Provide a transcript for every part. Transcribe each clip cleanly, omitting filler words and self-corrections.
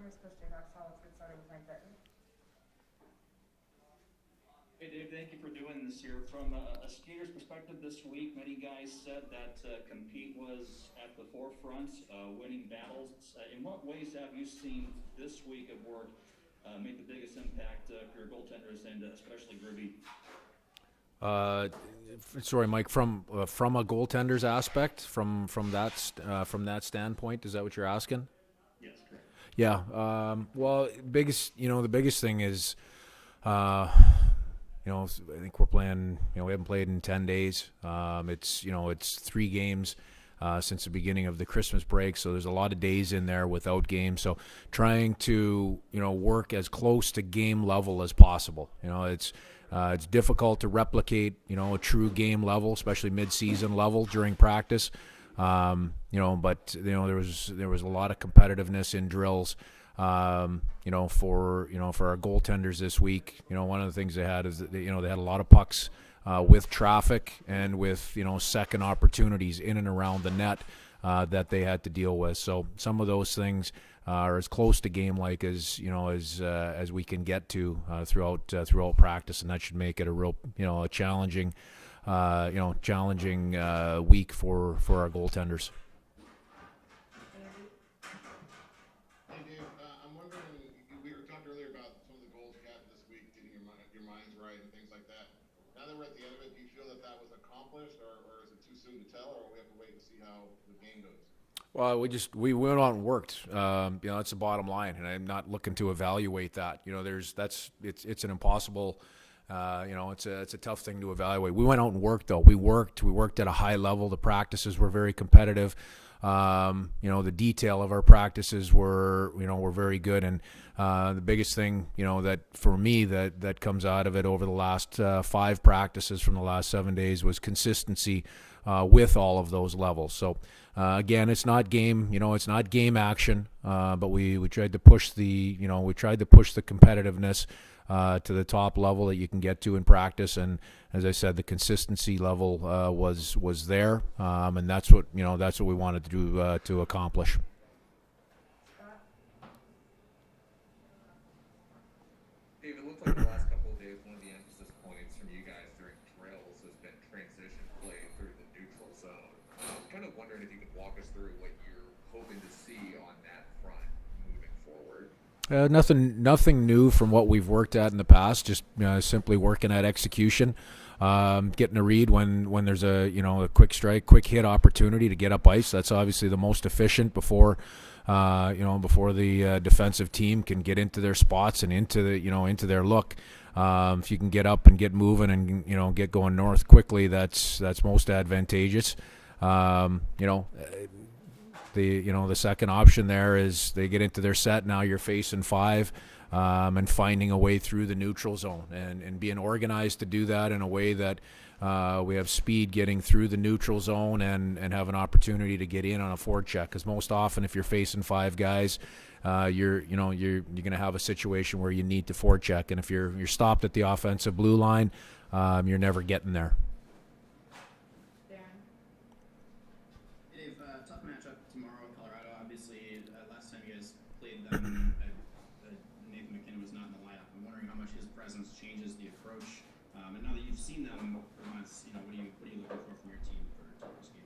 Here's Coach Dave Hakstol. Let's get started with Mike Kraken. Hey Dave, thank you for doing this here. From a skater's perspective this week, many guys said that compete was at the forefront, winning battles. In what ways have you seen this week of work make the biggest impact for your goaltenders and especially Gribby? Sorry, Mike. From a goaltender's aspect, from that standpoint, is that what you're asking? Yes, correct. Yeah. Well, the biggest thing is, I think we're playing. We haven't played in 10 days. It's 3 games since the beginning of the Christmas break, so there's a lot of days in there without games. So trying to work as close to game level as possible. It's difficult to replicate, a true game level, especially mid-season level during practice. But there was a lot of competitiveness in drills. For our goaltenders this week, one of the things they had is that they had a lot of pucks with traffic and with second opportunities in and around the net that they had to deal with. So some of those things are as close to game-like as we can get to throughout practice, and that should make it a real a challenging week for our goaltenders. Hey Dave, I'm wondering, we were talking earlier about some of the goals you got this week, getting your minds right and things like that. Now that we're at the end of it, do you feel that was accomplished, or is it too soon to tell, or we have to wait and see how the game goes? Well, we went out and worked. That's the bottom line, and I'm not looking to evaluate that. It's an impossible. It's a tough thing to evaluate. We went out and worked, though. We worked at a high level. The practices were very competitive. The detail of our practices were very good, and the biggest thing that for me that comes out of it over the last 5 practices from the last 7 days was consistency with all of those levels. So again, it's not game action, but we tried to push the competitiveness to the top level that you can get to in practice, and as I said, the consistency level was there, and that's what we wanted to do to accomplish. Dave, it looked like the last couple of days, one of the emphasis points from you guys during drills has been transition play through the neutral zone. I'm kind of wondering if you could walk us through what you're hoping to see on that front moving forward. Nothing new from what we've worked at in the past. Just simply working at execution, getting a read when there's a quick strike, quick hit opportunity to get up ice. That's obviously the most efficient before the defensive team can get into their spots and into their look. If you can get up and get moving and get going north quickly, that's most advantageous. The second option there is they get into their set. Now you're facing 5 and finding a way through the neutral zone and being organized to do that in a way that we have speed getting through the neutral zone and have an opportunity to get in on a forecheck. Because most often, if you're facing 5 guys, you're going to have a situation where you need to forecheck, and if you're stopped at the offensive blue line, you're never getting there. Tough matchup tomorrow in Colorado. Obviously, last time you guys played them, Nathan MacKinnon was not in the lineup. I'm wondering how much his presence changes the approach. And now that you've seen them for months, what are you looking for from your team for tomorrow's game?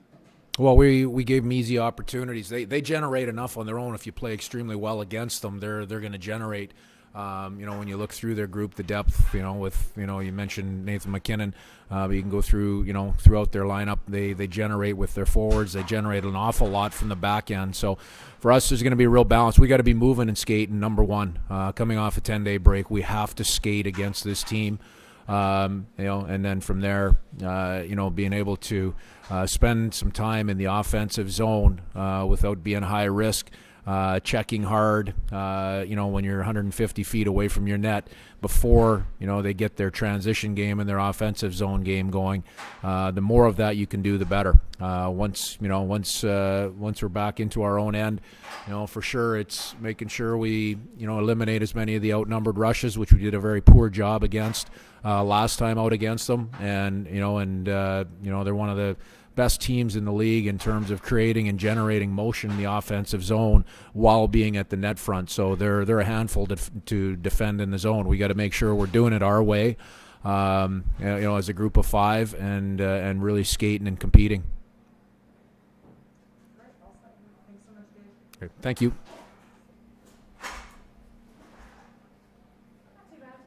Well, we gave them easy opportunities. They generate enough on their own. If you play extremely well against them, they're going to generate. When you look through their group, the depth, you mentioned Nathan MacKinnon, but you can go through, throughout their lineup, they generate with their forwards. They generate an awful lot from the back end. So for us, there's going to be a real balance. We got to be moving and skating, number one. Coming off a 10-day break, we have to skate against this team. And then from there, being able to spend some time in the offensive zone without being high risk. Checking hard, when you're 150 feet away from your net before, they get their transition game and their offensive zone game going. The more of that you can do, the better. Once we're back into our own end, for sure it's making sure we, eliminate as many of the outnumbered rushes, which we did a very poor job against last time out against them. And they're one of the best teams in the league in terms of creating and generating motion in the offensive zone while being at the net front. So they're a handful to defend in the zone. We got to make sure we're doing it our way, as a group of five, and really skating and competing. All right, all set. Thanks so much, Dave. Okay, thank you.